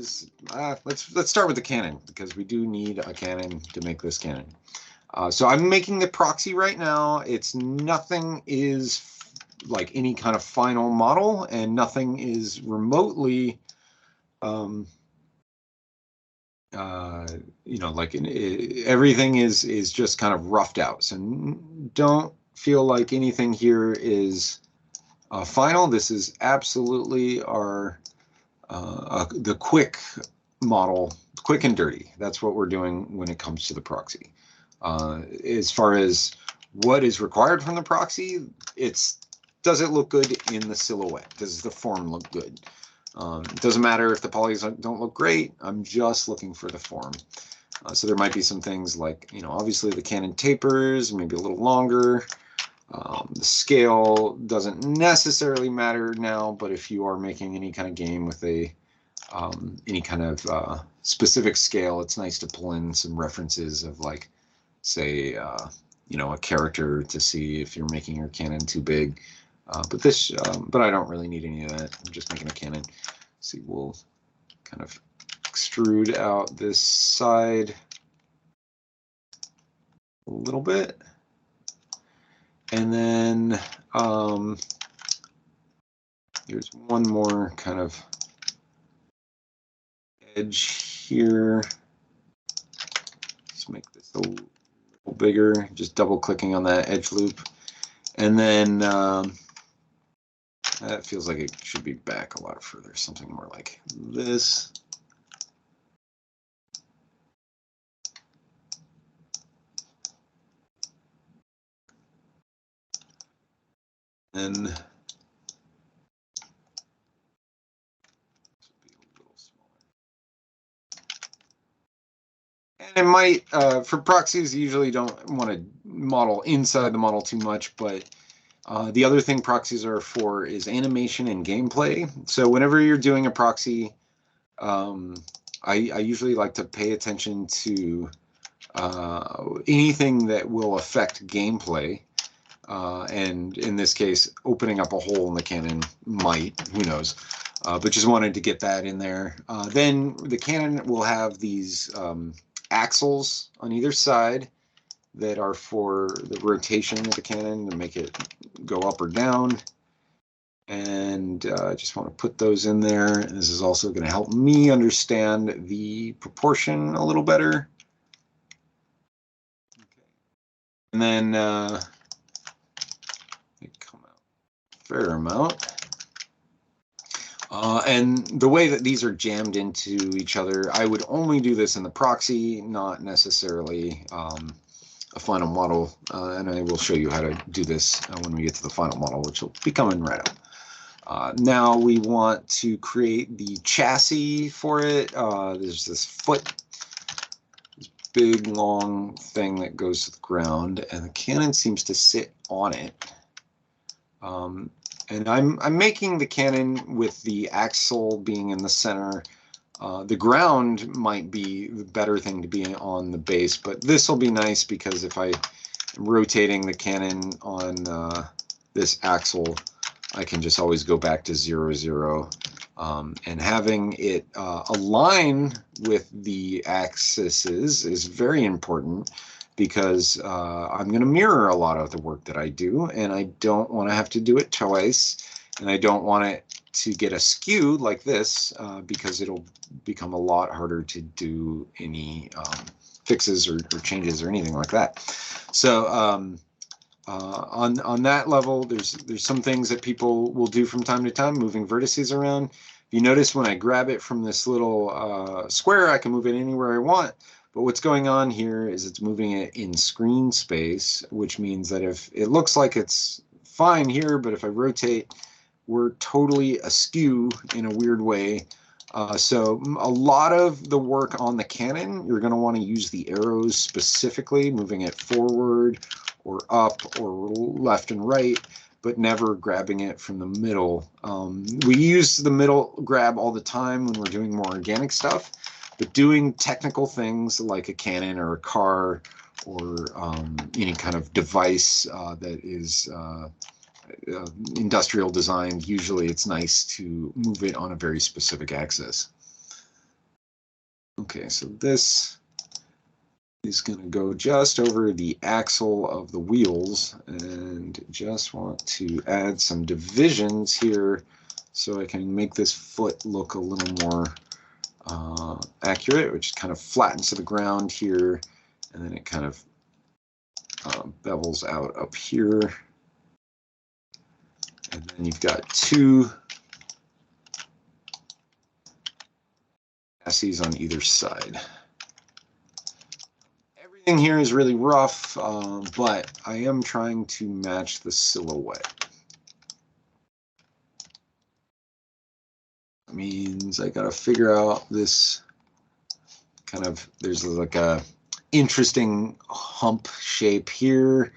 is, let's start with the cannon, because we do need a cannon to make this cannon. So I'm making the proxy right now. It's nothing is like any kind of final model, and nothing is remotely, you know, like everything is just kind of roughed out. So don't feel like anything here is final. This is absolutely our the quick model, quick and dirty. That's what we're doing when it comes to the proxy. As far as what is required from the proxy, does it look good in the silhouette? Does the form look good? It doesn't matter if the polys don't look great. I'm just looking for the form. So there might be some things like, you know, obviously the cannon tapers, maybe a little longer. The scale doesn't necessarily matter now, but if you are making any kind of game with a any kind of specific scale, it's nice to pull in some references of, like, say, you know, a character to see if you're making your cannon too big. But I don't really need any of that. I'm just making a cannon. See, we'll kind of extrude out this side a little bit. And then there's one more kind of edge here. Let's make this a little bigger, just double clicking on that edge loop. And then that feels like it should be back a lot further, something more like this. And this would be a little smaller. And it might, for proxies, you usually don't want to model inside the model too much, but the other thing proxies are for is animation and gameplay. So whenever you're doing a proxy, I usually like to pay attention to anything that will affect gameplay. And in this case, opening up a hole in the cannon might, who knows, but just wanted to get that in there. Then the cannon will have these axles on either side that are for the rotation of the cannon to make it go up or down. And I just want to put those in there. And this is also going to help me understand the proportion a little better. Okay. And then they come out a fair amount. And the way that these are jammed into each other, I would only do this in the proxy, not necessarily a final model. And I will show you how to do this when we get to the final model, which will be coming right up. Now we want to create the chassis for it. There's this foot, this big long thing that goes to the ground, and the cannon seems to sit on it. And I'm making the cannon with the axle being in the center. The ground might be the better thing to be on the base, but this will be nice because if I am rotating the cannon on this axle, I can just always go back to 0, 0. And having it align with the axes is very important, because I'm going to mirror a lot of the work that I do, and I don't want to have to do it twice, and I don't want it to get askew like this, because it'll become a lot harder to do any fixes or changes or anything like that. So on that level, there's some things that people will do from time to time, moving vertices around. If you notice, when I grab it from this little square, I can move it anywhere I want. But what's going on here is it's moving it in screen space, which means that if it looks like it's fine here, but if I rotate, we're totally askew in a weird way. So a lot of the work on the cannon, you're going to want to use the arrows specifically, moving it forward or up or left and right, but never grabbing it from the middle. We use the middle grab all the time when we're doing more organic stuff. But doing technical things like a cannon or a car or any kind of device that is industrial designed, usually it's nice to move it on a very specific axis. Okay, so this is going to go just over the axle of the wheels, and just want to add some divisions here so I can make this foot look a little more accurate, which kind of flattens to the ground here, and then it kind of bevels out up here. And then you've got two chassis on either side. Everything here is really rough, but I am trying to match the silhouette. That means I got to figure out this kind of, there's like a interesting hump shape here,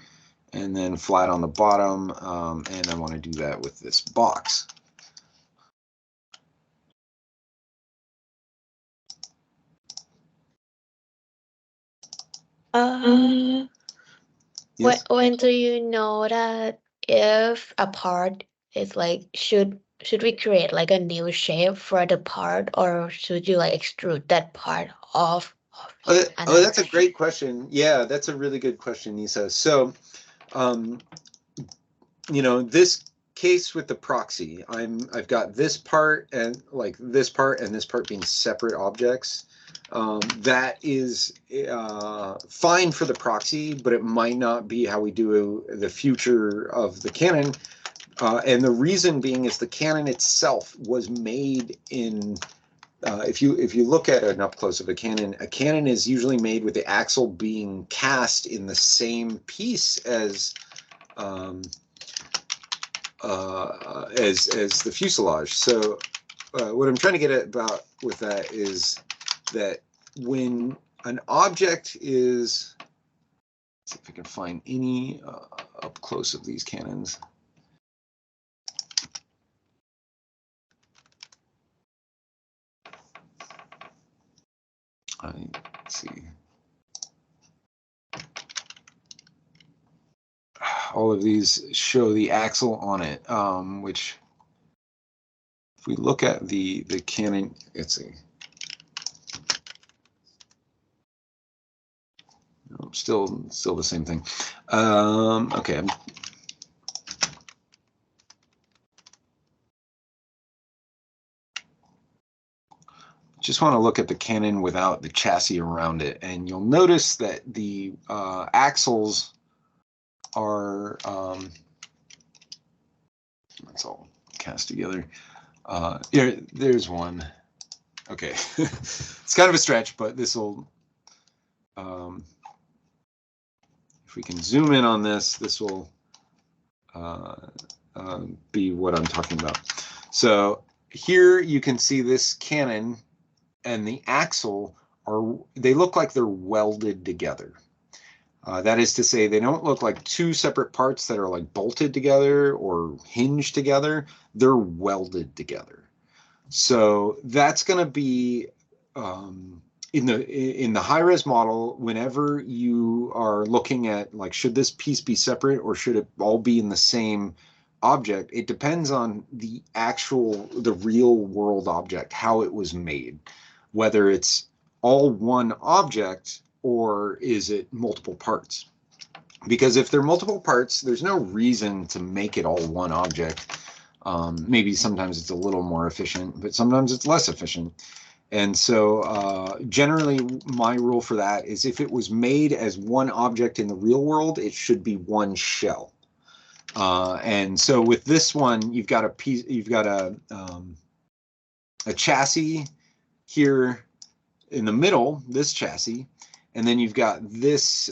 and then flat on the bottom, and I want to do that with this box. Yes. When do you know that if a part is like should we create like a new shape for the part, or should you like extrude that part off Oh, another that's a great question. Yeah, that's a really good question, Nisa. So, you know, this case with the proxy, I've got this part and like this part and this part being separate objects. That is fine for the proxy, but it might not be how we do the future of the cannon. And the reason being is the cannon itself was made in. If you look at an up close of a cannon is usually made with the axle being cast in the same piece as the fuselage. So what I'm trying to get at about with that is that when an object is, let's see if I can find any up close of these cannons. Let's see. All of these show the axle on it, which if we look at the cannon, let's see. No, still the same thing. Okay. Just want to look at the cannon without the chassis around it, and you'll notice that the axles are that's all cast together. There's one. Okay, it's kind of a stretch, but this will. If we can zoom in on this, this will be what I'm talking about. So here you can see this cannon and the axle they look like they're welded together. That is to say, they don't look like two separate parts that are like bolted together or hinged together. They're welded together. So that's going to be in the high-res model. Whenever you are looking at like, should this piece be separate or should it all be in the same object? It depends on the real world object, how it was made. Whether it's all one object or is it multiple parts? Because if they're multiple parts, there's no reason to make it all one object. Maybe sometimes it's a little more efficient, but sometimes it's less efficient. And so generally my rule for that is if it was made as one object in the real world, it should be one shell. And so with this one, you've got a chassis here in the middle, this chassis, and then you've got this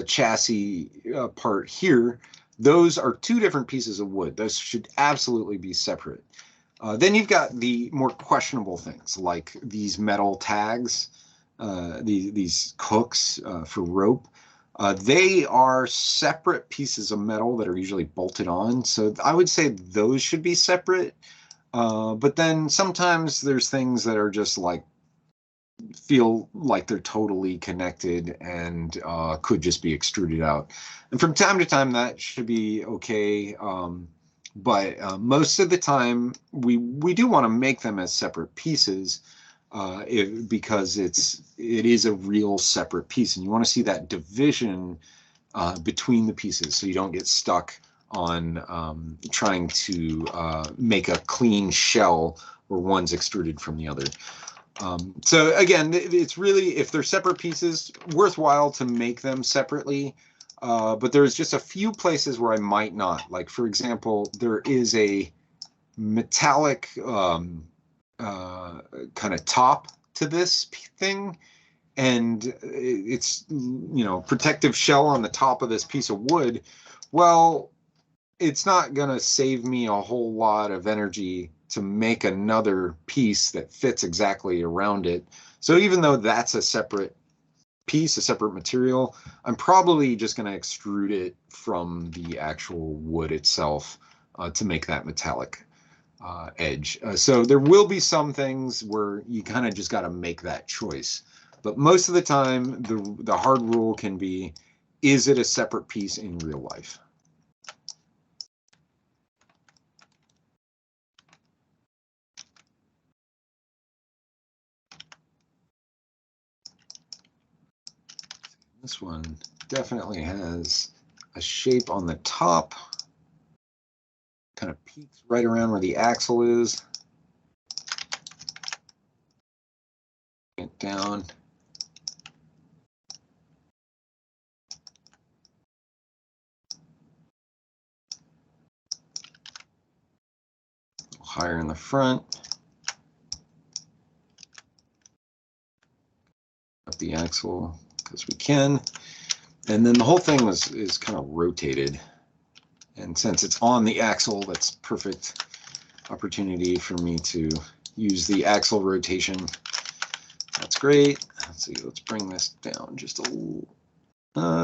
chassis part here. Those are two different pieces of wood. Those should absolutely be separate. Then you've got the more questionable things like these metal tags, these hooks for rope. They are separate pieces of metal that are usually bolted on. So I would say those should be separate. But then sometimes there's things that are just like feel like they're totally connected and could just be extruded out. And from time to time that should be okay. But most of the time we do want to make them as separate pieces. because it is a real separate piece, and you want to see that division between the pieces so you don't get stuck on trying to make a clean shell where one's extruded from the other. So again, it's really, if they're separate pieces, worthwhile to make them separately. But there's just a few places where I might not. Like, for example, there is a metallic kind of top to this thing, and it's, you know, protective shell on the top of this piece of wood. Well, it's not going to save me a whole lot of energy to make another piece that fits exactly around it. So even though that's a separate piece, a separate material, I'm probably just going to extrude it from the actual wood itself to make that metallic edge. So there will be some things where you kind of just got to make that choice. But most of the time, the hard rule can be, is it a separate piece in real life? This one definitely has a shape on the top, kind of peaks right around where the axle is. Get down. Higher in the front. Up the axle because we can. And then the whole thing is kind of rotated. And since it's on the axle, that's perfect opportunity for me to use the axle rotation. That's great. Let's see, let's bring this down just a little.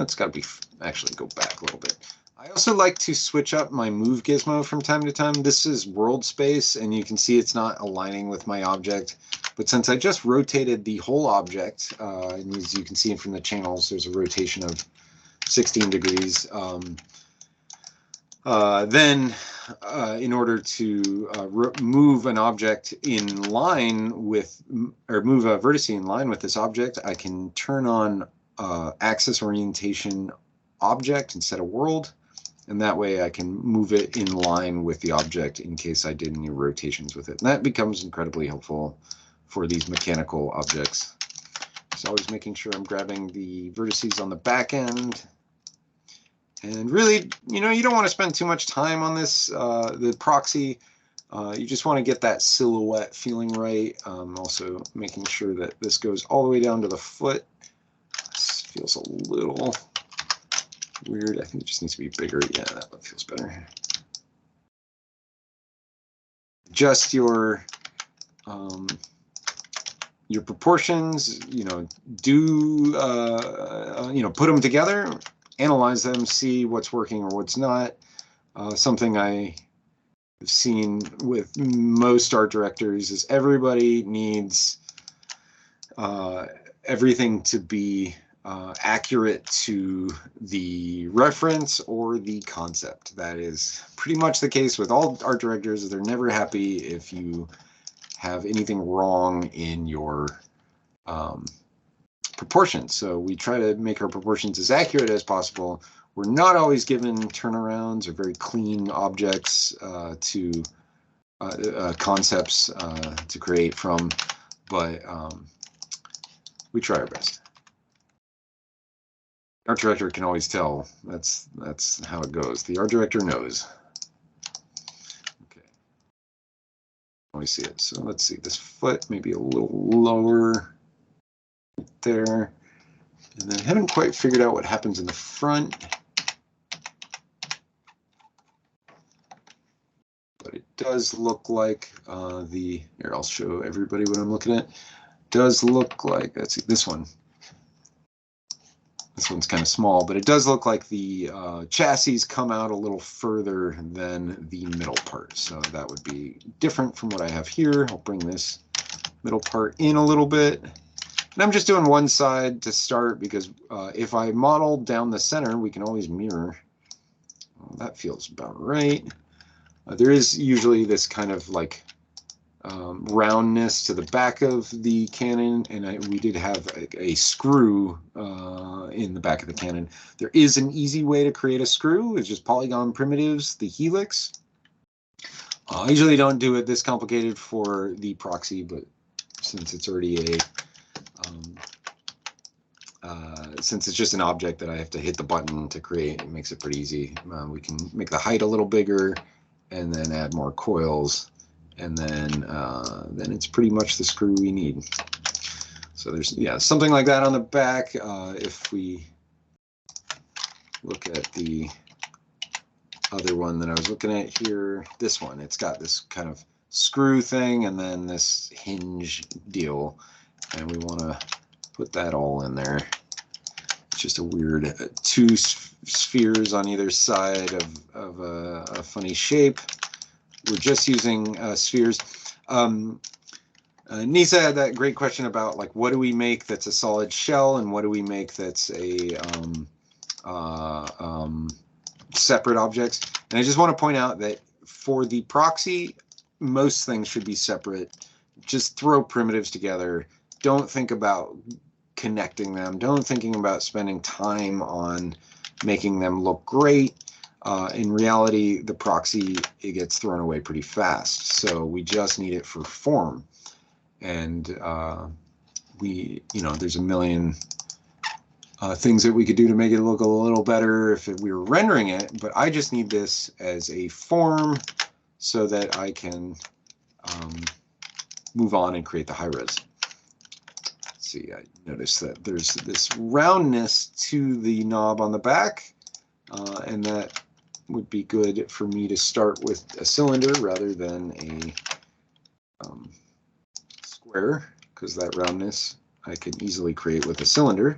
It's got to be, actually go back a little bit. I also like to switch up my move gizmo from time to time. This is world space, and you can see it's not aligning with my object. But since I just rotated the whole object, and as you can see from the channels, there's a rotation of 16 degrees. Then, in order to move an object in line with, or move a vertex in line with this object, I can turn on axis orientation object instead of world, and that way I can move it in line with the object in case I did any rotations with it. And that becomes incredibly helpful for these mechanical objects. So always making sure I'm grabbing the vertices on the back end. And really, you know, you don't want to spend too much time on this, the proxy. You just want to get that silhouette feeling right. Also making sure that this goes all the way down to the foot. This feels a little weird. I think it just needs to be bigger. Yeah, that one feels better. Adjust your proportions. You know, you know, put them together, analyze them, see what's working or what's not. Something I have seen with most art directors is everybody needs everything to be accurate to the reference or the concept. That is pretty much the case with all art directors. They're never happy if you have anything wrong in your proportions. So we try to make our proportions as accurate as possible. We're not always given turnarounds or very clean objects to concepts to create from, but we try our best. Art director can always tell. That's how it goes. The art director knows. Okay. Always see it. So let's see. This foot maybe a little lower there. And then I haven't quite figured out what happens in the front. But it does look like here, I'll show everybody what I'm looking at. Does look like, let's see, this one. This one's kind of small, but it does look like the chassis come out a little further than the middle part. So that would be different from what I have here. I'll bring this middle part in a little bit. And I'm just doing one side to start because if I model down the center, we can always mirror. Well, that feels about right. There is usually this kind of like roundness to the back of the cannon, and we did have a screw in the back of the cannon. There is an easy way to create a screw. It's just polygon primitives, the helix. I usually don't do it this complicated for the proxy, but since it's already since it's just an object that I have to hit the button to create, it makes it pretty easy. We can make the height a little bigger and then add more coils, and then it's pretty much the screw we need. So there's, yeah, something like that on the back. If we look at the other one that I was looking at here, this one, it's got this kind of screw thing and then this hinge deal, and we want to put that all in there. It's just a weird two spheres on either side of a funny shape. We're just using spheres. Nisa had that great question about, like, what do we make that's a solid shell and what do we make that's a separate objects. And I just want to point out that for the proxy, most things should be separate. Just throw primitives together. Don't think about connecting them. Don't thinking about spending time on making them look great. In reality, the proxy, it gets thrown away pretty fast. So we just need it for form. And there's a million things that we could do to make it look a little better if we were rendering it, but I just need this as a form so that I can move on and create the high res. Let's see, I noticed that there's this roundness to the knob on the back, and that would be good for me to start with a cylinder rather than a square, because that roundness I can easily create with a cylinder.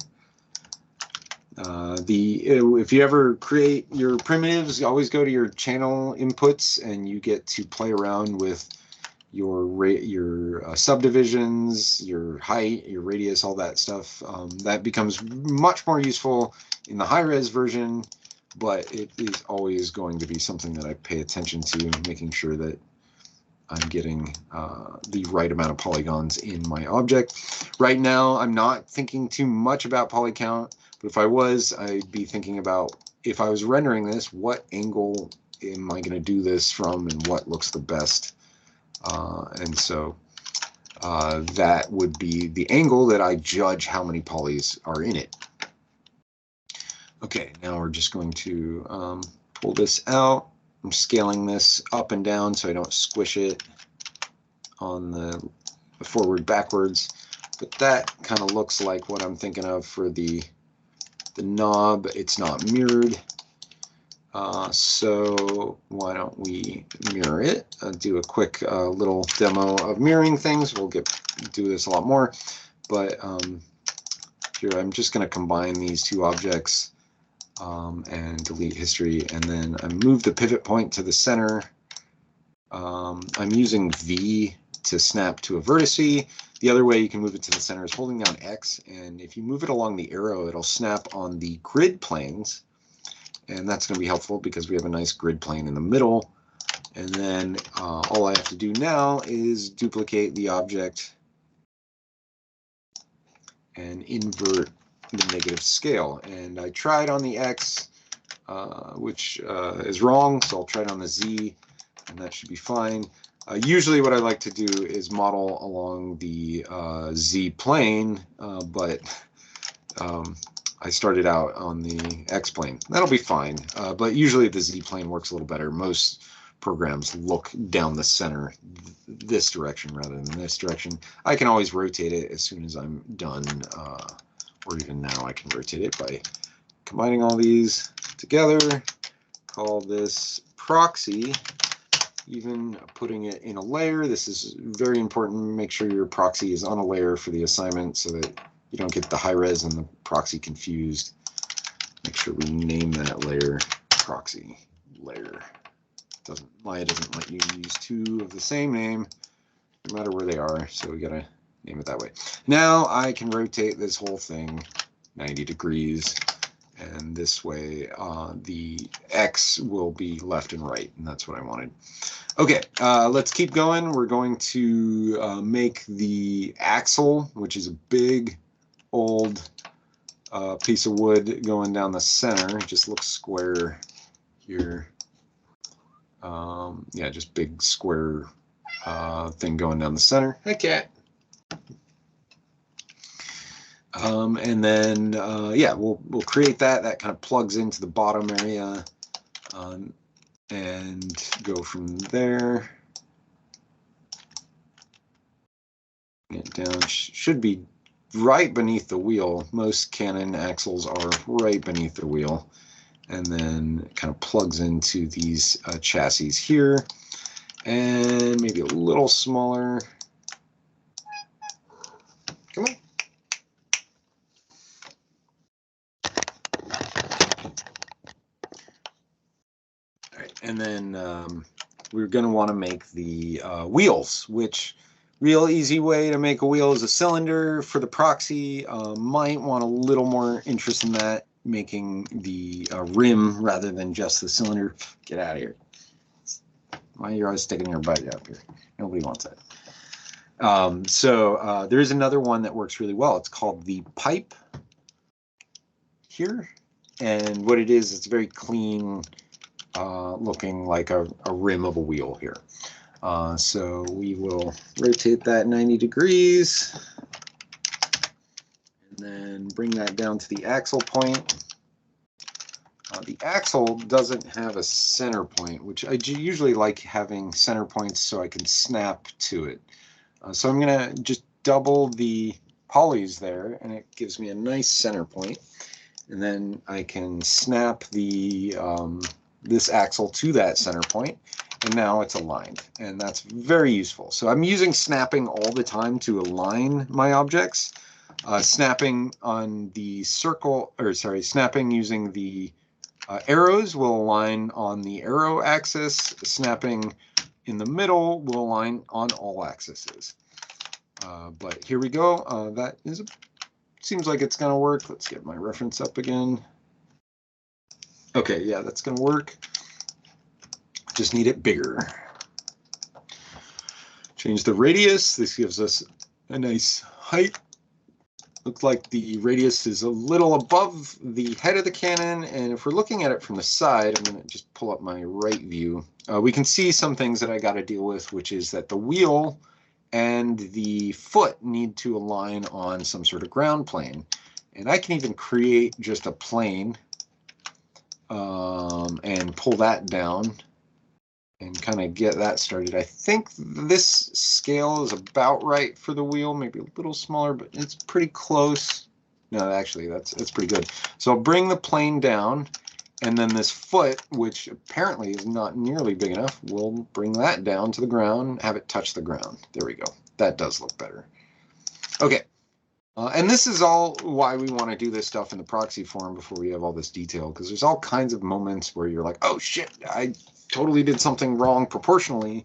If you ever create your primitives, you always go to your channel inputs and you get to play around with your subdivisions, your height, your radius, all that stuff. That becomes much more useful in the high-res version, but it is always going to be something that I pay attention to, making sure that I'm getting the right amount of polygons in my object. Right now, I'm not thinking too much about poly count, but if I was, I'd be thinking about, if I was rendering this, what angle am I going to do this from and what looks the best? And so that would be the angle that I judge how many polys are in it. Okay, now we're just going to pull this out. I'm scaling this up and down so I don't squish it on the forward backwards, but that kind of looks like what I'm thinking of for the knob. It's not mirrored, so why don't we mirror it? Do a quick little demo of mirroring things. We'll do this a lot more, but here I'm just going to combine these two objects and delete history, and then I move the pivot point to the center. I'm using V to snap to a vertice. The other way you can move it to the center is holding down X, and if you move it along the arrow, it'll snap on the grid planes, and that's going to be helpful because we have a nice grid plane in the middle. And then all I have to do now is duplicate the object and invert the negative scale. And I tried on the X, which is wrong, so I'll try it on the Z, and that should be fine. Usually what I like to do is model along the Z plane, but I started out on the X plane. That'll be fine, but usually the Z plane works a little better. Most programs look down the center this direction rather than this direction. I can always rotate it as soon as I'm done, or even now I can rotate it by combining all these together. Call this proxy. Even putting it in a layer, this is very important. Make sure your proxy is on a layer for the assignment so that you don't get the high res and the proxy confused. Make sure we name that layer proxy layer. Maya doesn't let you use two of the same name, no matter where they are, so we gotta name it that way. Now I can rotate this whole thing 90 degrees, And this way the X will be left and right, and that's what I wanted. Okay, let's keep going. We're going to make the axle, which is a big old piece of wood going down the center. It just looks square here. Yeah, just big square thing going down the center. Hi, cat. And then, yeah, we'll create that. That kind of plugs into the bottom area, and go from there. Get down. Should be right beneath the wheel. Most Canon axles are right beneath the wheel, and then it kind of plugs into these chassis here, and maybe a little smaller. Come on. All right, and then we're going to want to make the wheels, which real easy way to make a wheel is a cylinder. For the proxy, might want a little more interest in that, making the rim rather than just the cylinder. Get out of here. Why are you always sticking your butt up here? Nobody wants that. So there's another one that works really well. It's called the pipe here. And what it is, it's very clean, looking like a rim of a wheel here. So we will rotate that 90 degrees and then bring that down to the axle point. The axle doesn't have a center point, which I usually like having center points so I can snap to it. So I'm going to just double the polys there, and it gives me a nice center point. And then I can snap the this axle to that center point, and now it's aligned, and that's very useful. So I'm using snapping all the time to align my objects. Snapping on the circle, or sorry, snapping using the arrows will align on the arrow axis. Snapping in the middle will align on all axes. But here we go. That is seems like it's going to work. Let's get my reference up again. Okay, yeah, that's going to work. Just need it bigger. Change the radius. This gives us a nice height. Looks like the radius is a little above the head of the cannon, and if we're looking at it from the side, I'm going to just pull up my right view. We can see some things that I got to deal with, which is that the wheel and the foot need to align on some sort of ground plane. And I can even create just a plane and pull that down and kind of get that started. I think this scale is about right for the wheel, maybe a little smaller, but it's pretty close. No, actually, that's pretty good. So I'll bring the plane down, and then this foot, which apparently is not nearly big enough, we'll bring that down to the ground, have it touch the ground. There we go. That does look better. Okay. And this is all why we want to do this stuff in the proxy form before we have all this detail, because there's all kinds of moments where you're like, oh shit, I totally did something wrong proportionally.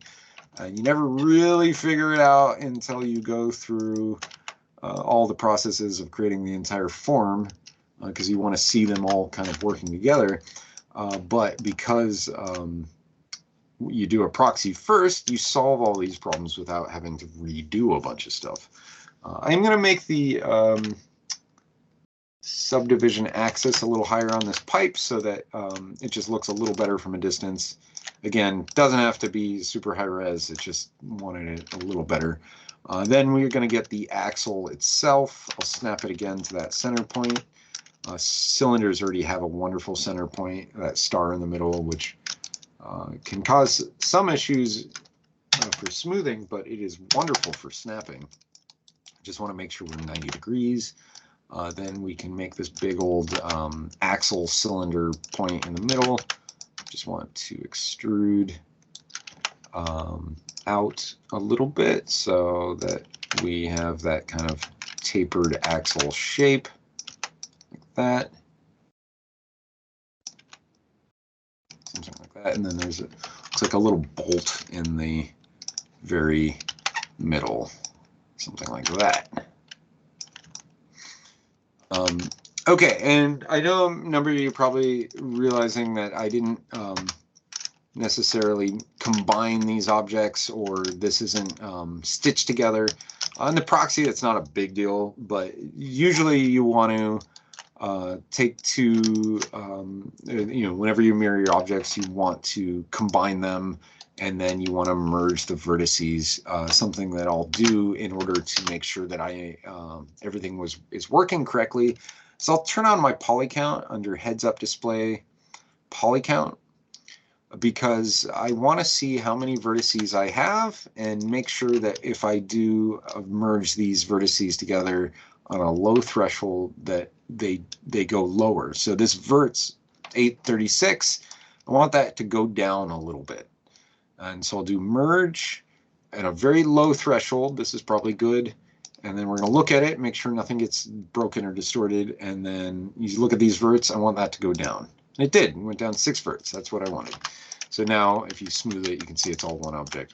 You never really figure it out until you go through all the processes of creating the entire form, because you want to see them all kind of working together. But because you do a proxy first, you solve all these problems without having to redo a bunch of stuff. I'm going to make the subdivision axis a little higher on this pipe so that it just looks a little better from a distance. Again, doesn't have to be super high res, it's just wanted it a little better. Then we're going to get the axle itself. I'll snap it again to that center point. Cylinders already have a wonderful center point, that star in the middle, which can cause some issues for smoothing, but it is wonderful for snapping. Just want to make sure we're 90 degrees. Then we can make this big old axle cylinder point in the middle. Just want to extrude out a little bit so that we have that kind of tapered axle shape, like that. Something like that. And then there's looks like a little bolt in the very middle. Something like that. Okay, and I know a number of you are probably realizing that I didn't necessarily combine these objects, or this isn't stitched together. On the proxy, it's not a big deal, but usually you want to take two, whenever you mirror your objects, you want to combine them, and then you want to merge the vertices, something that I'll do in order to make sure that everything is working correctly. So I'll turn on my poly count under heads up display poly count, because I want to see how many vertices I have and make sure that if I do merge these vertices together on a low threshold, that they go lower. So this vert's 836. I want that to go down a little bit. And so I'll do merge at a very low threshold. This is probably good. And then we're going to look at it, make sure nothing gets broken or distorted. And then you look at these verts, I want that to go down. And it did. It went down 6 verts. That's what I wanted. So now if you smooth it, you can see it's all one object.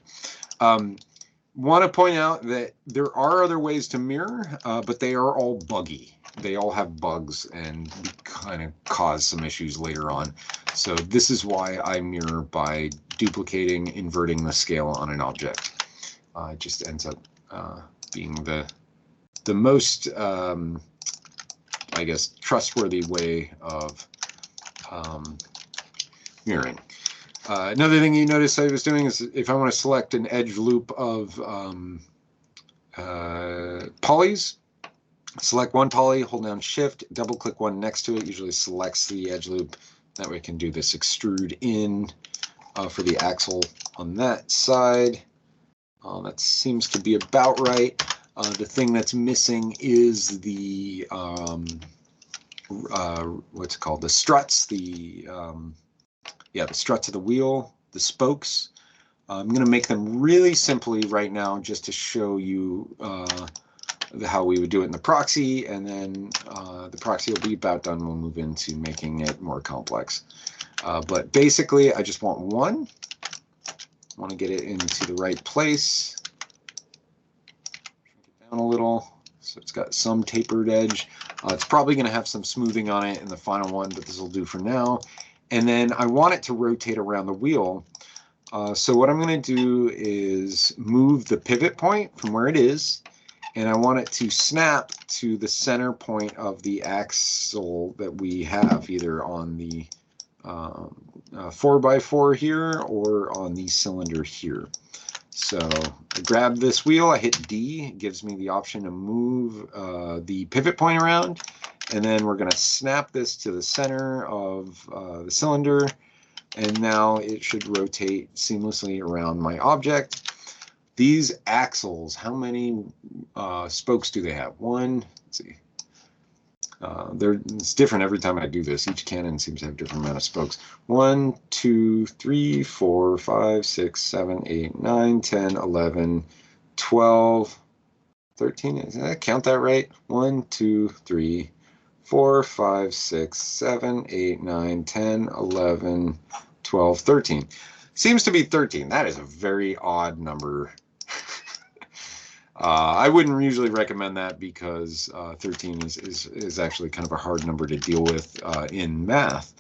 Want to point out that there are other ways to mirror, but they are all buggy. They all have bugs and kind of cause some issues later on. So this is why I mirror by duplicating, inverting the scale on an object. It just ends up being the most, I guess, trustworthy way of mirroring. Another thing you notice I was doing is if I want to select an edge loop of polys, select one poly, hold down shift, double click one next to it, usually selects the edge loop. That way I can do this extrude in for the axle on that side. That seems to be about right. The thing that's missing is the what's it called? The struts, the struts of the wheel, the spokes. I'm going to make them really simply right now just to show you how we would do it in the proxy, and then the proxy will be about done. We'll move into making it more complex. But basically, I just want one. I want to get it into the right place. Down a little, so it's got some tapered edge. It's probably going to have some smoothing on it in the final one, but this will do for now. And then I want it to rotate around the wheel. So what I'm going to do is move the pivot point from where it is, and I want it to snap to the center point of the axle that we have, either on the 4x4 here or on the cylinder here. So I grab this wheel, I hit D, it gives me the option to move the pivot point around, and then we're going to snap this to the center of the cylinder, and now it should rotate seamlessly around my object. These axles, how many spokes do they have? One, let's see. It's different every time I do this. Each cannon seems to have a different amount of spokes. 1, 2, 3, 4, 5, 6, 7, 8, 9, 10, 11, 12, 13. Did I count that right? 1, 2, 3, 4, 5, 6, 7, 8, 9, 10, 11, 12, 13. Seems to be 13. That is a very odd number. I wouldn't usually recommend that because 13 is actually kind of a hard number to deal with in math.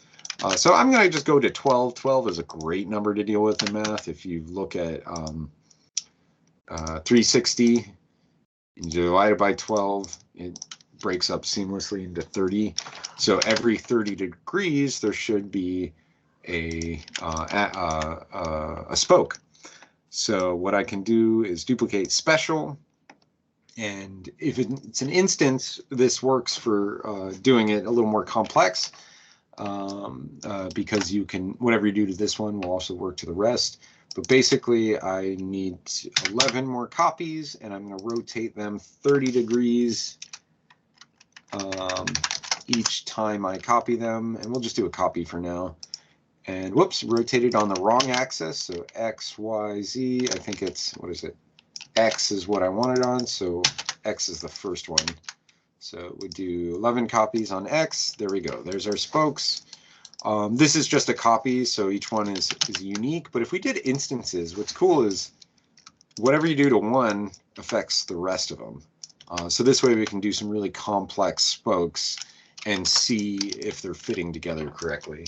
So I'm going to just go to 12. 12 is a great number to deal with in math. If you look at 360, you divide it by 12, it breaks up seamlessly into 30. So every 30 degrees, there should be a spoke. So what I can do is duplicate special. And if it's an instance, this works for doing it a little more complex, because you can, whatever you do to this one will also work to the rest. But basically, I need 11 more copies, and I'm going to rotate them 30 degrees each time I copy them. And we'll just do a copy for now. And whoops, rotated on the wrong axis. So X, Y, Z. I think it's, what is it? X is what I wanted on, so X is the first one. So we do 11 copies on X. There we go. There's our spokes. This is just a copy, so each one is unique. But if we did instances, what's cool is whatever you do to one affects the rest of them. So this way we can do some really complex spokes and see if they're fitting together correctly.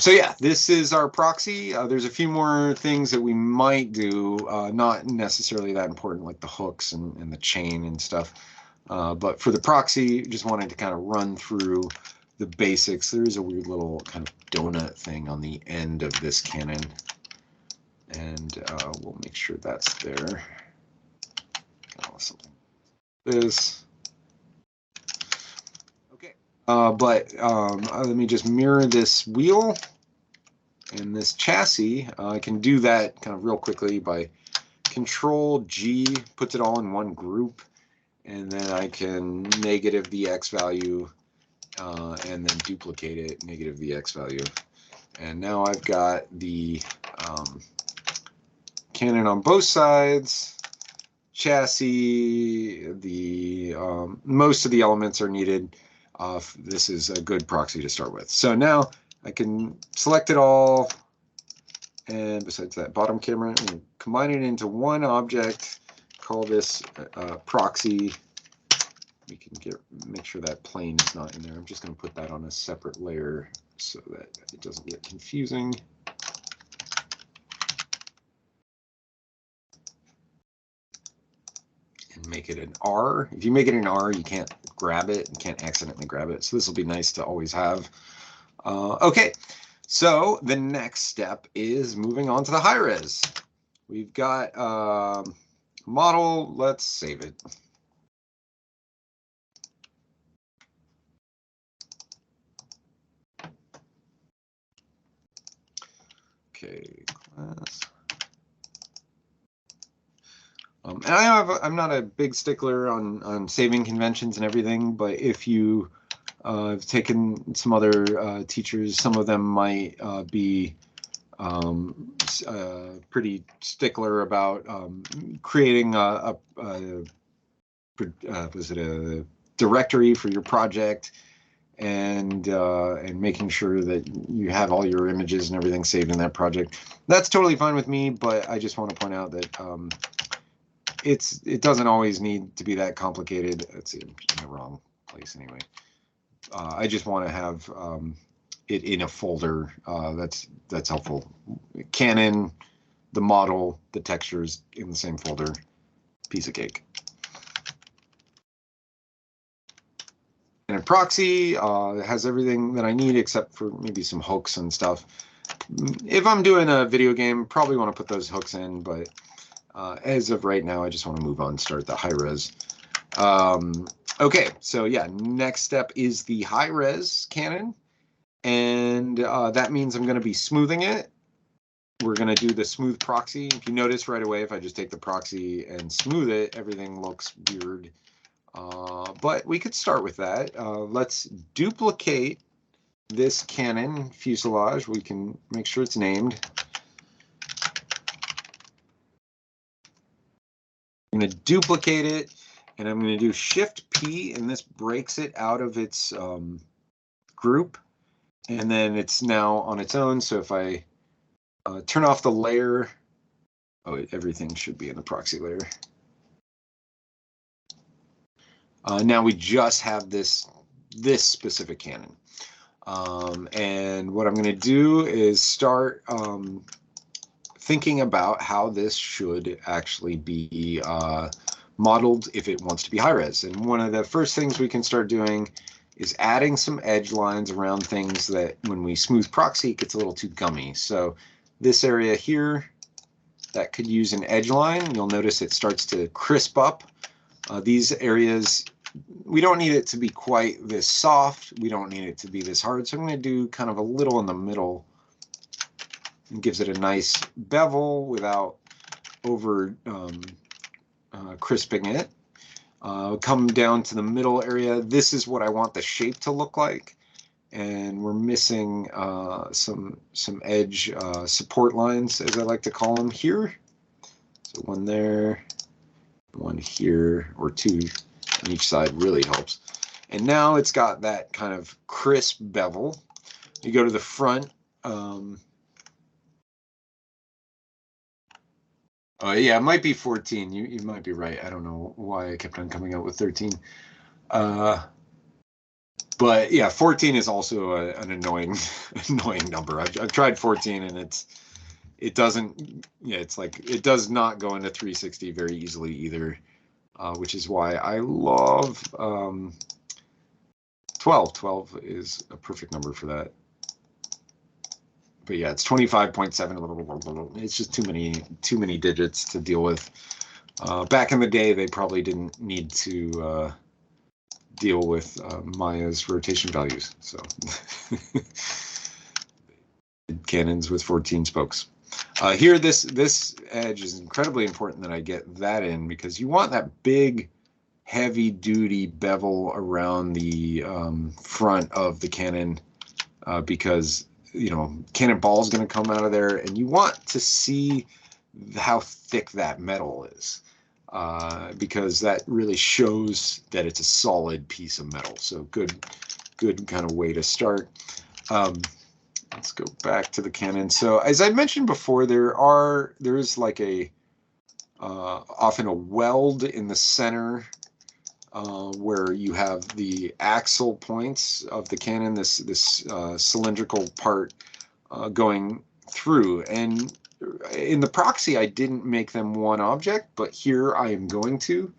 So yeah, this is our proxy. There's a few more things that we might do, not necessarily that important, like the hooks and the chain and stuff. But for the proxy, just wanted to kind of run through the basics. There's a weird little kind of donut thing on the end of this cannon, and we'll make sure that's there. Something like this. Okay, but let me just mirror this wheel and this chassis. I can do that kind of real quickly by Control G, puts it all in one group, and then I can negative the X value and then duplicate it, negative the X value. And now I've got the cannon on both sides, chassis, the most of the elements are needed. This is a good proxy to start with. So now I can select it all, and besides that bottom camera, I'm going to combine it into one object, call this proxy. We can make sure that plane is not in there. I'm just going to put that on a separate layer so that it doesn't get confusing. And make it an R. If you make it an R, you can't grab it. You can't accidentally grab it. So this will be nice to always have. Okay, so the next step is moving on to the high res. We've got model. Let's save it. Okay, class. And I'm not a big stickler on saving conventions and everything, but if you have taken some other teachers, some of them might be pretty stickler about creating was it a directory for your project, and making sure that you have all your images and everything saved in that project. That's totally fine with me, but I just want to point out that it doesn't always need to be that complicated. Let's see, I'm in the wrong place anyway. I just want to have it in a folder. That's helpful. Canon, the model, the textures in the same folder. Piece of cake. And a proxy has everything that I need except for maybe some hooks and stuff. If I'm doing a video game, probably want to put those hooks in, but as of right now, I just want to move on, start the high res. Okay, so yeah, next step is the high res cannon, and that means I'm going to be smoothing it. We're going to do the smooth proxy. If you notice right away, if I just take the proxy and smooth it, everything looks weird. But we could start with that. Let's duplicate this cannon fuselage. We can make sure it's named. I'm going to duplicate it, and I'm going to do Shift P, and this breaks it out of its group, and then it's now on its own. So if I turn off the layer, everything should be in the proxy layer. Now we just have this specific cannon. And what I'm going to do is start thinking about how this should actually be modeled if it wants to be high res. And one of the first things we can start doing is adding some edge lines around things that when we smooth proxy, it gets a little too gummy. So this area here, that could use an edge line. You'll notice it starts to crisp up. These areas, we don't need it to be quite this soft. We don't need it to be this hard. So I'm going to do kind of a little in the middle. It gives it a nice bevel without over crisping it. Come down to the middle area. This is what I want the shape to look like. And we're missing some edge support lines, as I like to call them, here. So one there, one here, or two on each side really helps. And now it's got that kind of crisp bevel. You go to the front. Oh yeah, it might be 14. You might be right. I don't know why I kept on coming out with 13. But yeah, 14 is also an annoying annoying number. I've tried 14 and it doesn't, yeah, it's like it does not go into 360 very easily either, which is why I love 12. 12 is a perfect number for that. But yeah, it's 25.7. It's just too many digits to deal with. Back in the day, they probably didn't need to deal with Maya's rotation values. So cannons with 14 spokes. Here, this edge is incredibly important that I get that in, because you want that big, heavy-duty bevel around the front of the cannon, because cannonball is going to come out of there, and you want to see how thick that metal is, because that really shows that it's a solid piece of metal. So good kind of way to start. Let's go back to the cannon. So as I mentioned before, there is like a often a weld in the center, where you have the axle points of the cannon, this cylindrical part going through. And in the proxy, I didn't make them one object, but here I am going to.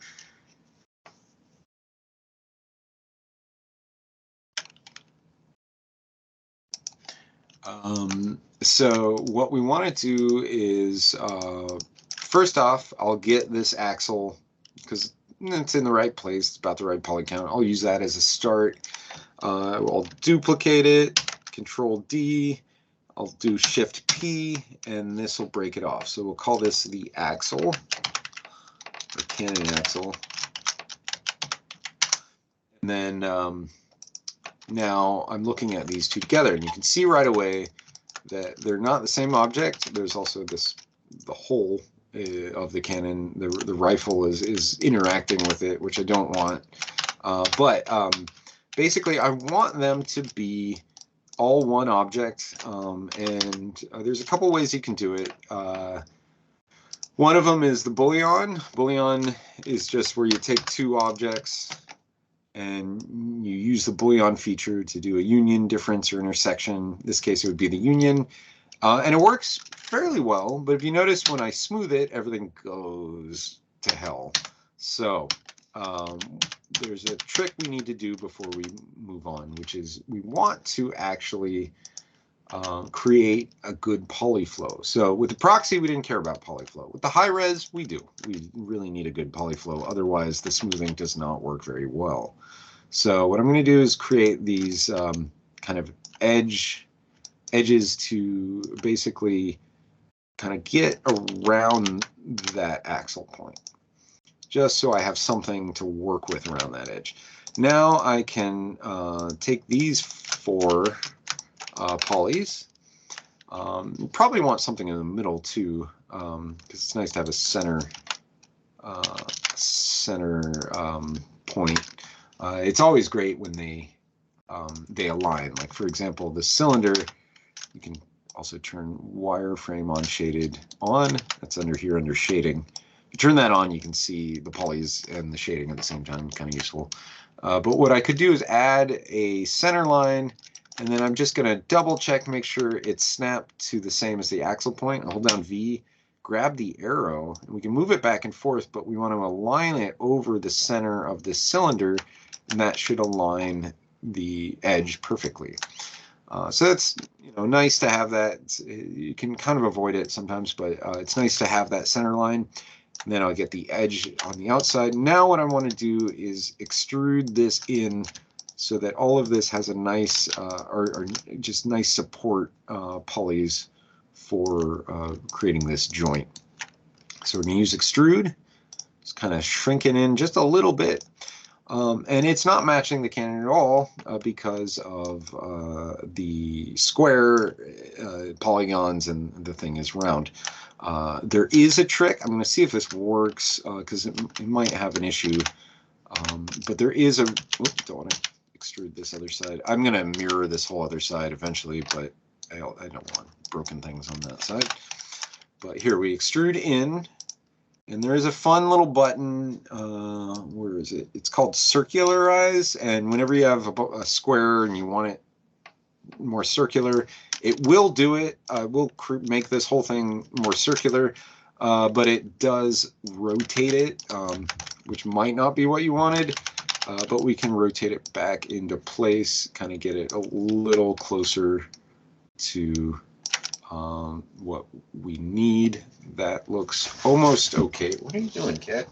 So what we want to do is, first off, I'll get this axle, because it's in the right place, it's about the right poly count. I'll use that as a start. I'll duplicate it, Control D, I'll do Shift P, and this will break it off. So we'll call this the axle, or cannon axle. And then now I'm looking at these two together, and you can see right away that they're not the same object. There's also the hole of the cannon. The rifle is interacting with it, which I don't want. But basically, I want them to be all one object, and there's a couple ways you can do it. One of them is the boolean. Boolean is just where you take two objects and you use the boolean feature to do a union, difference, or intersection. In this case, it would be the union. And it works fairly well, but if you notice when I smooth it, everything goes to hell. So there's a trick we need to do before we move on, which is we want to actually create a good polyflow. So with the proxy, we didn't care about polyflow. With the high res, we do. We really need a good polyflow. Otherwise, the smoothing does not work very well. So what I'm going to do is create these kind of edges to basically kind of get around that axle point, just so I have something to work with around that edge. Now I can take these four polys. You probably want something in the middle too, because it's nice to have a center point. It's always great when they align. Like for example, the cylinder, you can also turn wireframe on shaded on. That's under here under shading. If you turn that on, you can see the polys and the shading at the same time. Kind of useful. But what I could do is add a center line, and then I'm just going to double check, make sure it's snapped to the same as the axle point. I'll hold down V, grab the arrow, and we can move it back and forth, but we want to align it over the center of this cylinder, and that should align the edge perfectly. So that's nice to have that. You can kind of avoid it sometimes, but it's nice to have that center line. And then I'll get the edge on the outside. Now what I want to do is extrude this in so that all of this has a nice, or just nice support polys for creating this joint. So we're going to use extrude. Just kind of shrink it in just a little bit. And it's not matching the cannon at all because of the square polygons, and the thing is round. There is a trick. I'm going to see if this works because it might have an issue. But there is a, oops, don't want to extrude this other side. I'm going to mirror this whole other side eventually, but I don't want broken things on that side. But here we extrude in, And there is a fun little button, where is it? It's called circularize, and whenever you have a square and you want it more circular, it will do it. Will make this whole thing more circular, but it does rotate it, which might not be what you wanted, but we can rotate it back into place, kind of get it a little closer to what we need. That looks almost okay. What are you doing, Kat?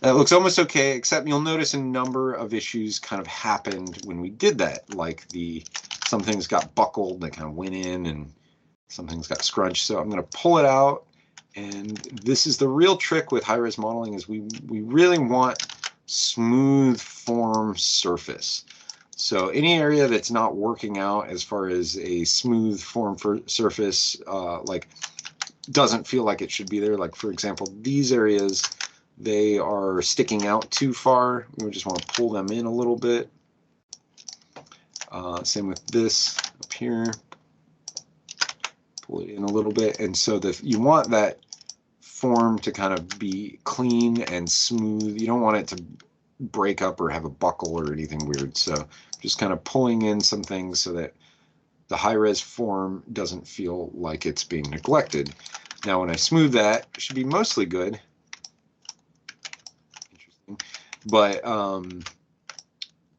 That looks almost okay, except you'll notice a number of issues kind of happened when we did that, like some things got buckled, they kind of went in, and some things got scrunched. So I'm going to pull it out, and this is the real trick with high-res modeling, is we really want smooth form surface. So any area that's not working out as far as a smooth form for surface, like doesn't feel like it should be there. Like for example, these areas, they are sticking out too far. We just want to pull them in a little bit. Same with this up here. Pull it in a little bit. And so you want that form to kind of be clean and smooth. You don't want it to break up or have a buckle or anything weird. So just kind of pulling in some things so that the high-res form doesn't feel like it's being neglected. Now when I smooth that, it should be mostly good. Interesting. But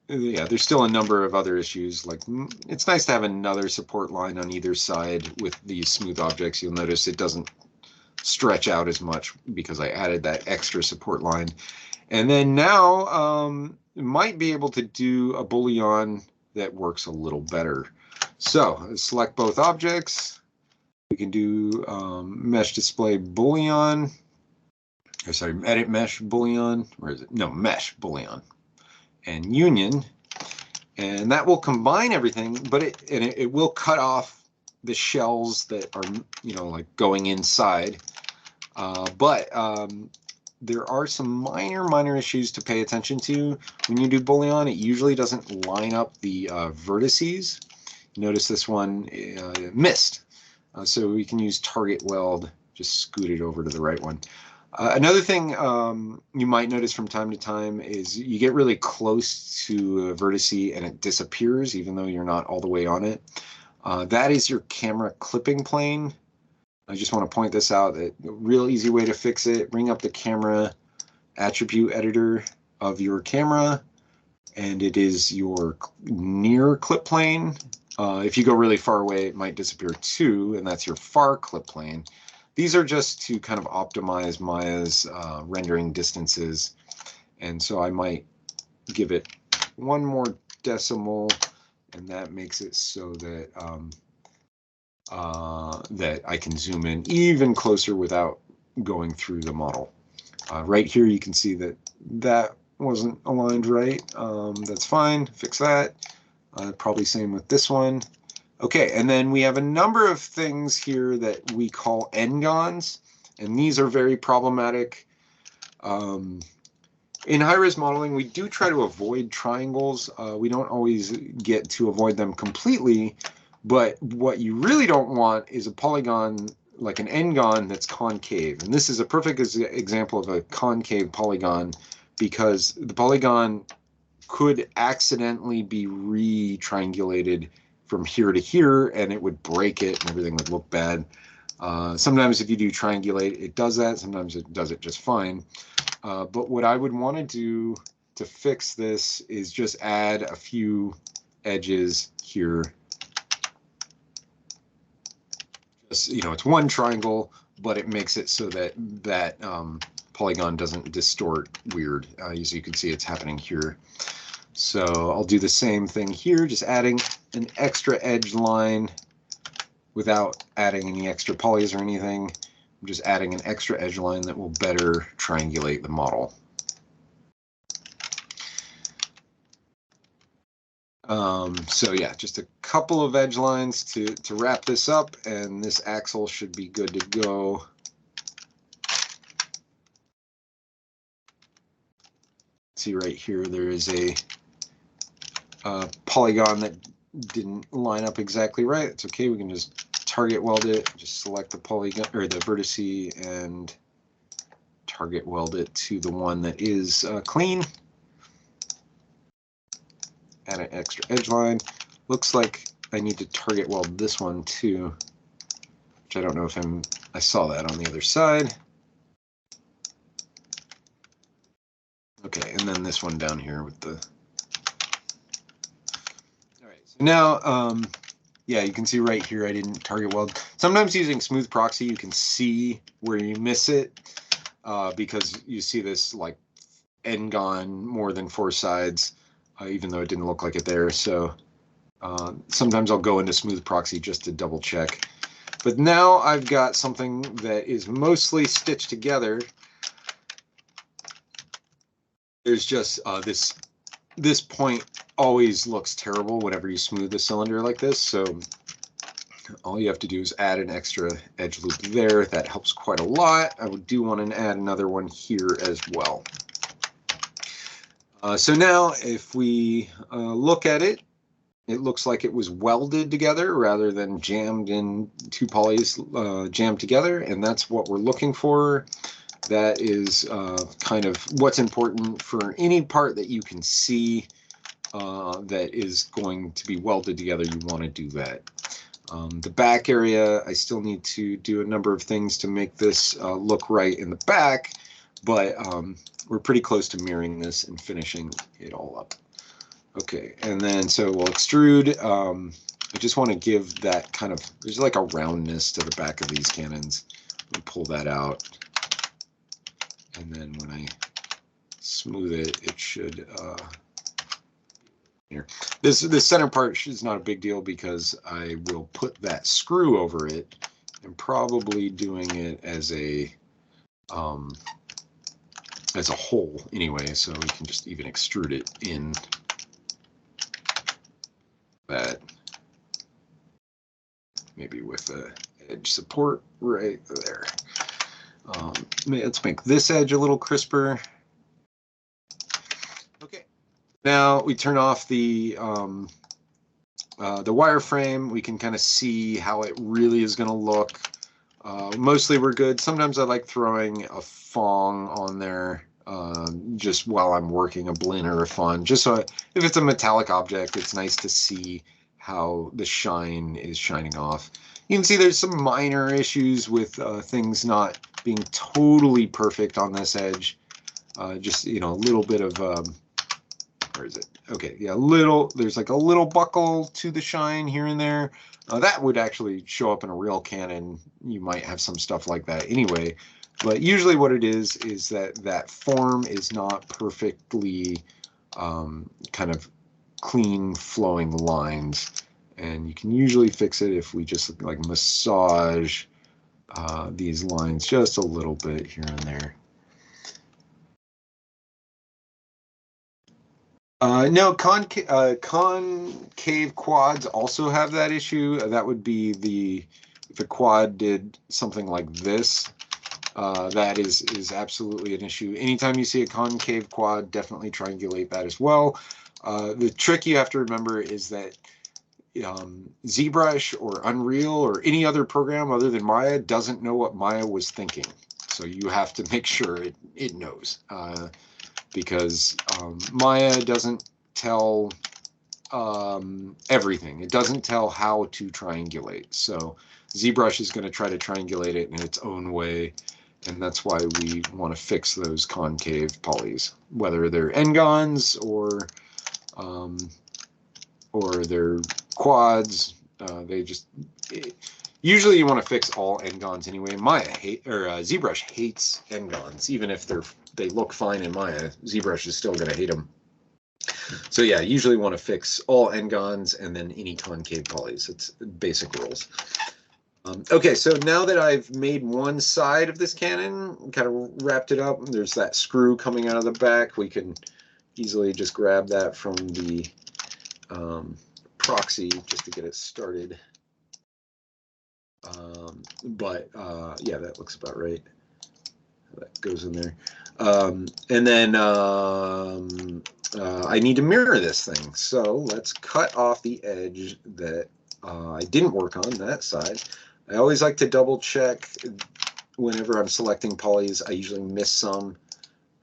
yeah, there's still a number of other issues. Like it's nice to have another support line on either side with these smooth objects. You'll notice it doesn't stretch out as much because I added that extra support line. And then now might be able to do a boolean that works a little better. So select both objects. We can do mesh display boolean. Or sorry, edit mesh boolean. Where is it? No, mesh boolean. And union. And that will combine everything, but it will cut off the shells that are, like going inside. But there are some minor issues to pay attention to when you do boolean. It usually doesn't line up the vertices. Notice this one missed. So we can use target weld, just scoot it over to the right one. Another thing you might notice from time to time is you get really close to a vertice and it disappears even though you're not all the way on it. That is your camera clipping plane. I just want to point this out, that a real easy way to fix it, bring up the camera attribute editor of your camera, and it is your near clip plane. If you go really far away, it might disappear too, and that's your far clip plane. These are just to kind of optimize Maya's rendering distances, and so I might give it one more decimal, and that makes it so that that I can zoom in even closer without going through the model. Right here you can see that wasn't aligned right. That's fine, fix that. Probably same with this one. Okay, and then we have a number of things here that we call n-gons, and these are very problematic. In high-res modeling, we do try to avoid triangles. We don't always get to avoid them completely, but what you really don't want is a polygon like an n-gon that's concave. And this is a perfect example of a concave polygon, because the polygon could accidentally be re-triangulated from here to here, and it would break it and everything would look bad. Sometimes if you do triangulate, it does that. Sometimes it does it just fine. But what I would want to do to fix this is just add a few edges here. Just, it's one triangle, but it makes it so that that polygon doesn't distort weird. As you can see, it's happening here. So I'll do the same thing here, just adding an extra edge line without adding any extra polys or anything. I'm just adding an extra edge line that will better triangulate the model. So yeah, just a couple of edge lines to wrap this up, and this axle should be good to go. See right here, there is a polygon that didn't line up exactly right. It's okay, we can just target weld it, just select the polygon or the vertice and target weld it to the one that is clean. Add an extra edge line. Looks like I need to target weld this one too, which I don't know if I saw that on the other side. Okay, and then this one down here with the. All right, so now, yeah, you can see right here I didn't target weld. Sometimes using smooth proxy, you can see where you miss it because you see this like end gone more than 4 sides, even though it didn't look like it there. So sometimes I'll go into smooth proxy just to double check. But now I've got something that is mostly stitched together. There's just this point always looks terrible whenever you smooth a cylinder like this. So all you have to do is add an extra edge loop there. That helps quite a lot. I do want to add another one here as well. So now if we look at it, it looks like it was welded together rather than jammed in 2 polys jammed together, and that's what we're looking for. That is kind of what's important for any part that you can see that is going to be welded together. You want to do that. The back area, I still need to do a number of things to make this look right in the back, but we're pretty close to mirroring this and finishing it all up. Okay, and then so we'll extrude. I just want to give that kind of, there's like a roundness to the back of these cannons. We'll pull that out. And then when I smooth it, it should, here. This center part is not a big deal because I will put that screw over it and probably doing it as a hole anyway, so we can just even extrude it in that, maybe with a edge support right there. Let's make this edge a little crisper. Okay, now we turn off the wireframe. We can kind of see how it really is going to look. Mostly we're good. Sometimes I like throwing a fong on there just while I'm working, a blin or a fon, just so if it's a metallic object, it's nice to see how the shine is shining off. You can see there's some minor issues with things not being totally perfect on this edge. Just, you know, a little bit of, where is it? Okay, yeah, there's like a little buckle to the shine here and there. That would actually show up in a real cannon. You might have some stuff like that anyway. But usually what it is that form is not perfectly kind of clean flowing lines. And you can usually fix it if we just like massage these lines just a little bit here and there. No, concave quads also have that issue. That would be if a quad did something like this, that is absolutely an issue. Anytime you see a concave quad, definitely triangulate that as well. The trick you have to remember is that ZBrush or Unreal or any other program other than Maya doesn't know what Maya was thinking. So you have to make sure it knows. Because Maya doesn't tell everything. It doesn't tell how to triangulate. So ZBrush is going to try to triangulate it in its own way, and that's why we want to fix those concave polys, whether they're n-gons or they're quads. Usually you want to fix all n-gons anyway. ZBrush hates n-gons, even if they look fine in Maya. ZBrush is still going to hate them. So yeah, usually want to fix all n-gons and then any concave polys. It's basic rules. Okay, so now that I've made one side of this cannon, kind of wrapped it up, there's that screw coming out of the back. We can easily just grab that from the proxy just to get it started. Yeah, that looks about right. That goes in there. And then I need to mirror this thing. So let's cut off the edge that I didn't work on, that side. I always like to double check whenever I'm selecting polys, I usually miss some.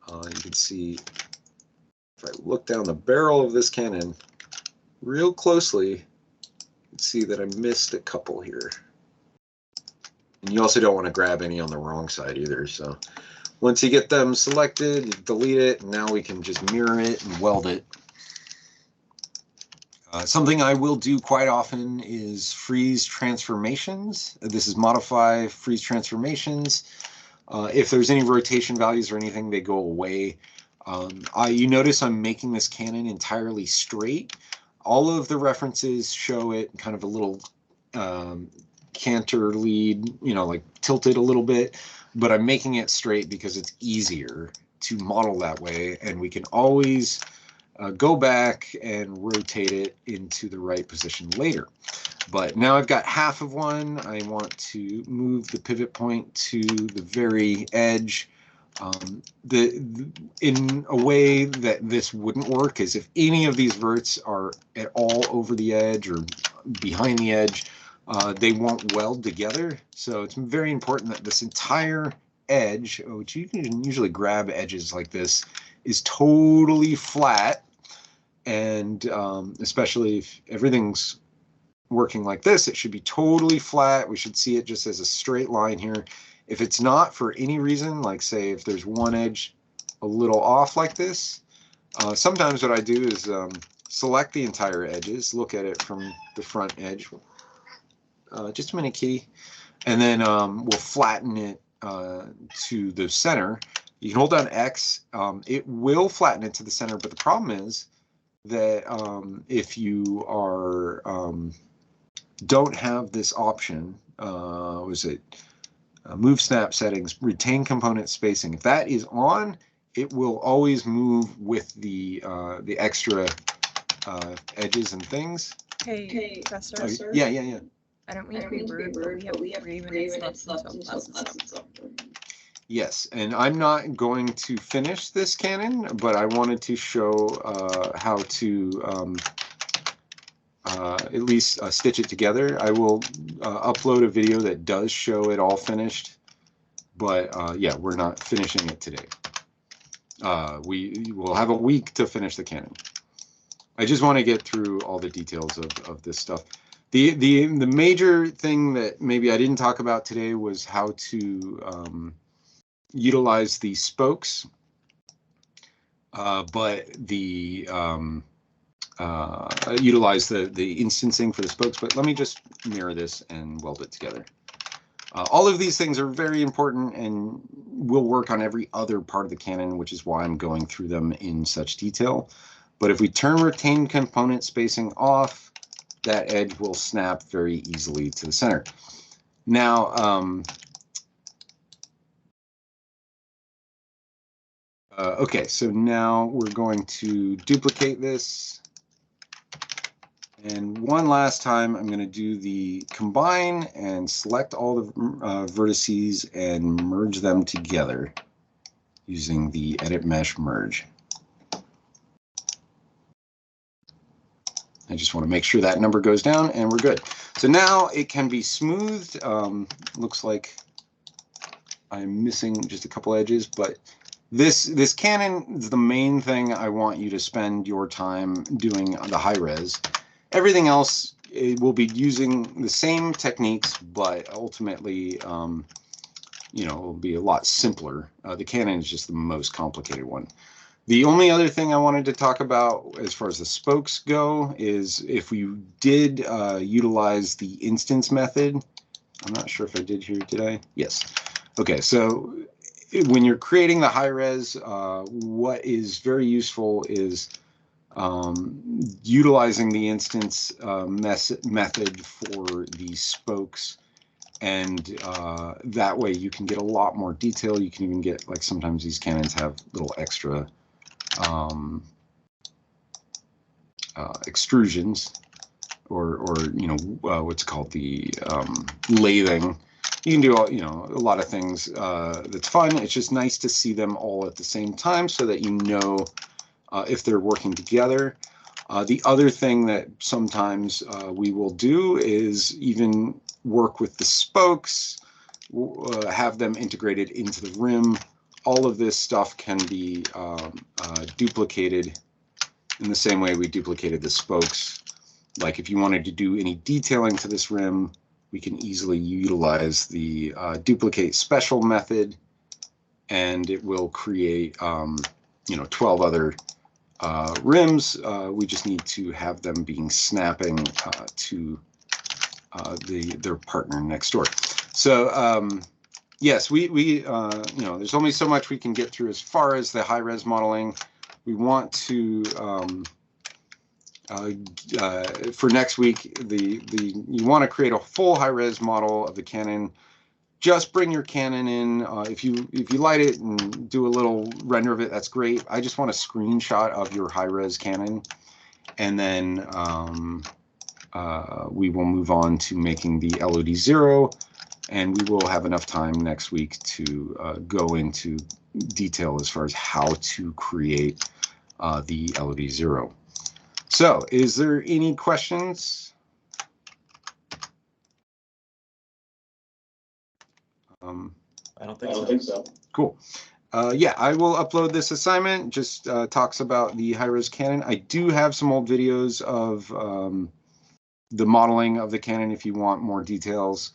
You can see if I look down the barrel of this cannon real closely, you can see that I missed a couple here. And you also don't want to grab any on the wrong side either. So once you get them selected, you delete it, and now we can just mirror it and weld it. Something I will do quite often is freeze transformations. This is modify freeze transformations. If there's any rotation values or anything, they go away. You notice I'm making this cannon entirely straight. All of the references show it kind of a little canter lead, like tilted a little bit, but I'm making it straight because it's easier to model that way, and we can always go back and rotate it into the right position later. But now I've got half of one. I want to move the pivot point to the very edge. In a way that this wouldn't work is if any of these verts are at all over the edge or behind the edge, they won't weld together. So it's very important that this entire edge, which you can usually grab edges like this, is totally flat. And especially if everything's working like this, it should be totally flat. We should see it just as a straight line here. If it's not for any reason, like say if there's one edge a little off like this, sometimes what I do is select the entire edges, look at it from the front edge. Just a minute, kitty. And then we'll flatten it to the center. You can hold down X. It will flatten it to the center, but the problem is that if you are don't have this option, was it move snap settings, retain component spacing? If that is on, it will always move with the extra edges and things. Hey, Professor. Yeah. I don't mean to be rude, but we have 3 minutes left until lessons. Yes, and I'm not going to finish this cannon, but I wanted to show how to at least stitch it together. I will upload a video that does show it all finished, but yeah, we're not finishing it today. We will have a week to finish the cannon. I just want to get through all the details of this stuff. The major thing that maybe I didn't talk about today was how to utilize the spokes, but utilize the instancing for the spokes. But let me just mirror this and weld it together. All of these things are very important and will work on every other part of the cannon, which is why I'm going through them in such detail. But if we turn retain component spacing off, that edge will snap very easily to the center. Now, okay, so now we're going to duplicate this. And one last time, I'm going to do the combine and select all the vertices and merge them together using the edit mesh merge. I just want to make sure that number goes down and we're good. So now it can be smoothed. Looks like I'm missing just a couple edges, but this cannon is the main thing I want you to spend your time doing the high res. Everything else, it will be using the same techniques, but ultimately, it will be a lot simpler. The cannon is just the most complicated one. The only other thing I wanted to talk about as far as the spokes go is if we did utilize the instance method. I'm not sure if I did here, did I? Yes. Okay, so when you're creating the high res, what is very useful is utilizing the instance method for the spokes, and that way you can get a lot more detail. You can even get, like, sometimes these cannons have little extra extrusions or what's called the lathing. You can do a lot of things that's fun. It's just nice to see them all at the same time so that you know if they're working together. The other thing that sometimes we will do is even work with the spokes, have them integrated into the rim. All of this stuff can be duplicated in the same way we duplicated the spokes. Like if you wanted to do any detailing to this rim, we can easily utilize the duplicate special method, and it will create 12 other rims. We just need to have them being snapping to their partner next door. So yes, we there's only so much we can get through as far as the high-res modeling. We want to for next week, you want to create a full high-res model of the cannon. Just bring your cannon in. If you light it and do a little render of it, that's great. I just want a screenshot of your high-res cannon, and then we will move on to making the LOD 0, and we will have enough time next week to go into detail as far as how to create the LOD 0. So, is there any questions? I don't think so. Cool. Yeah, I will upload this assignment. Just talks about the high-res cannon. I do have some old videos of the modeling of the cannon if you want more details.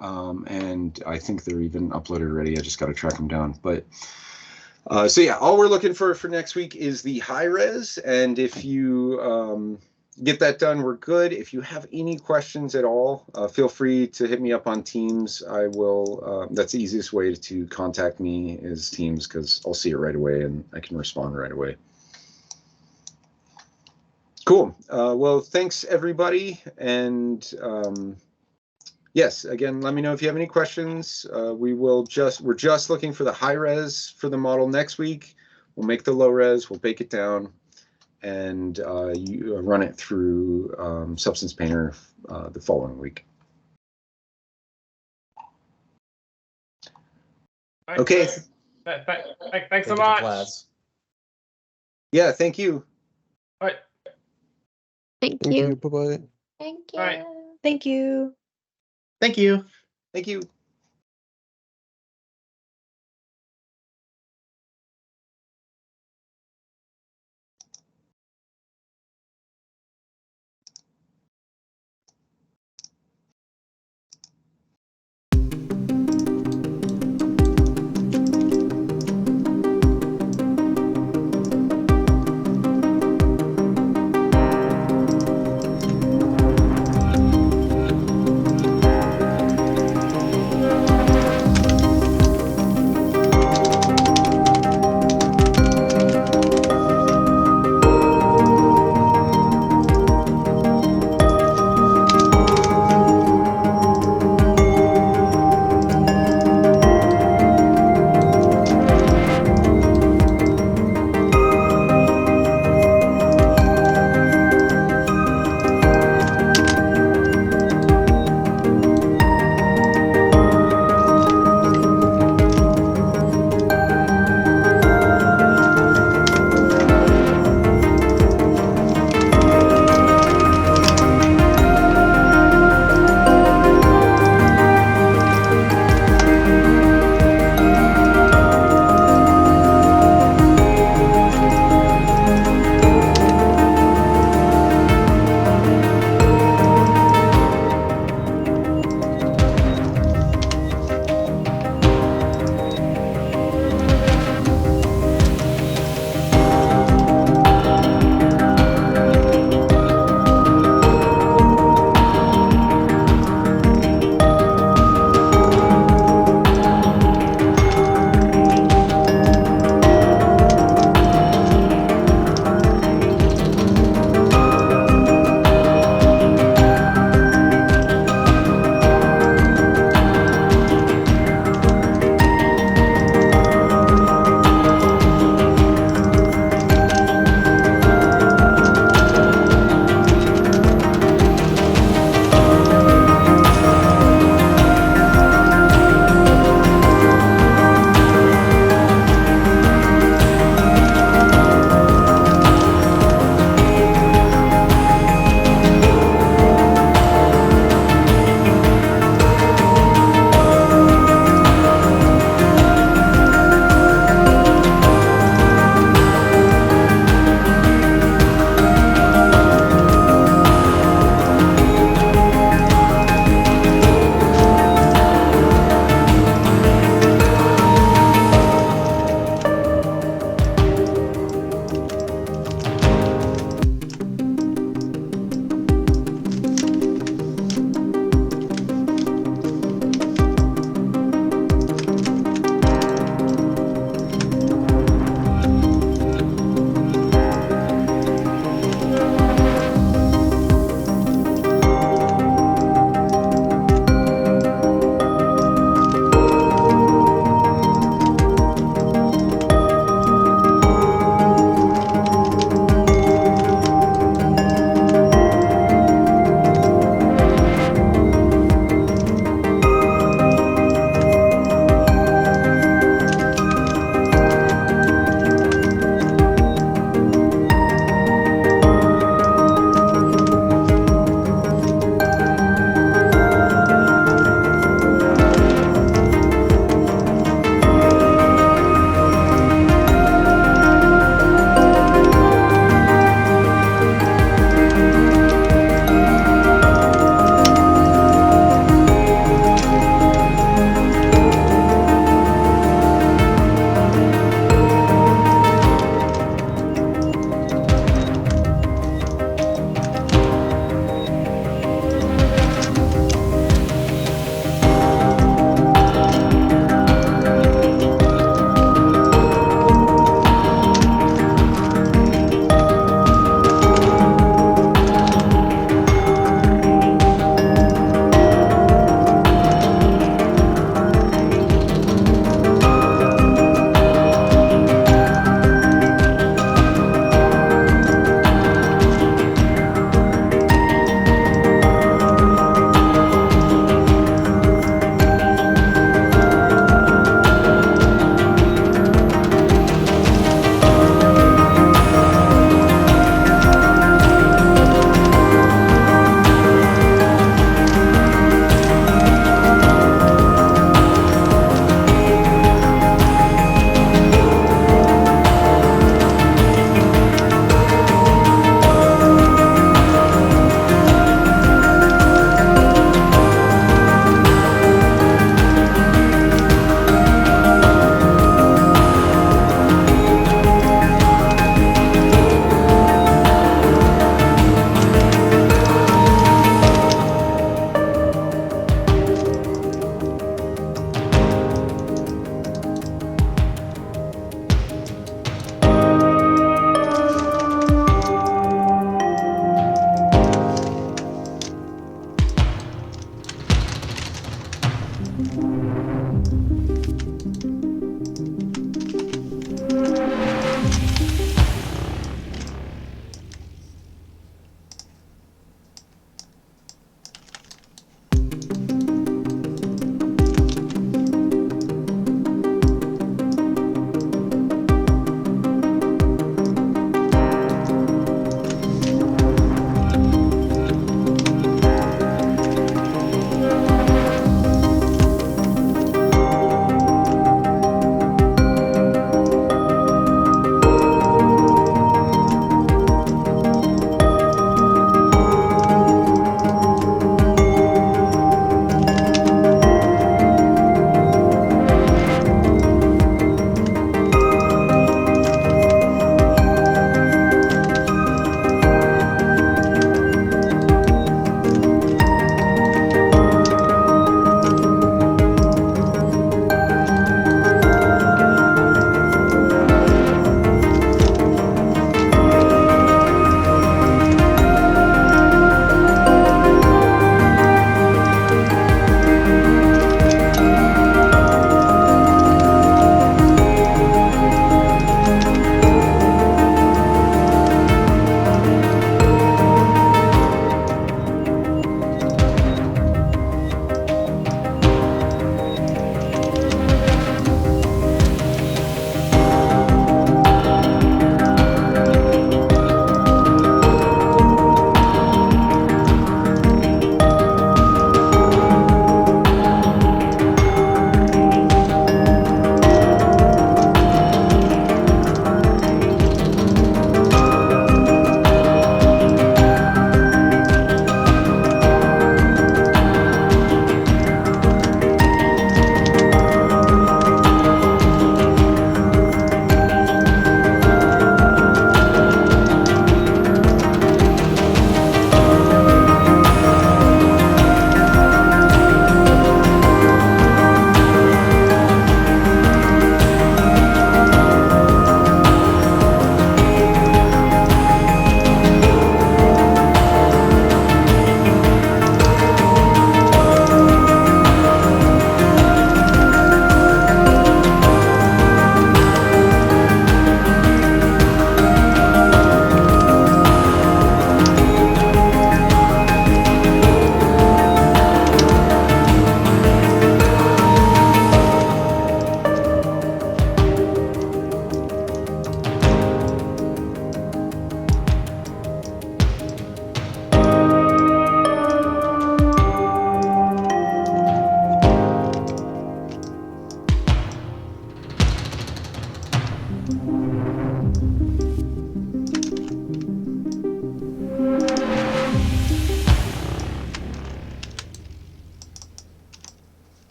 And I think they're even uploaded already. I just got to track them down. But so yeah, all we're looking for next week is the high-res. And if you get that done, we're good. If you have any questions at all, feel free to hit me up on Teams. I will, that's the easiest way to contact me is Teams, because I'll see it right away and I can respond right away. Cool. Well, thanks everybody. And yes, again, let me know if you have any questions. We're just looking for the high res for the model next week. We'll make the low res, we'll bake it down, and you run it through Substance Painter the following week. Okay. Thanks so much. Class. Yeah, thank you. All right. Thank you. Bye-bye. Thank you. All right. Thank you. Thank you. Thank you.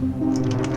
Bye.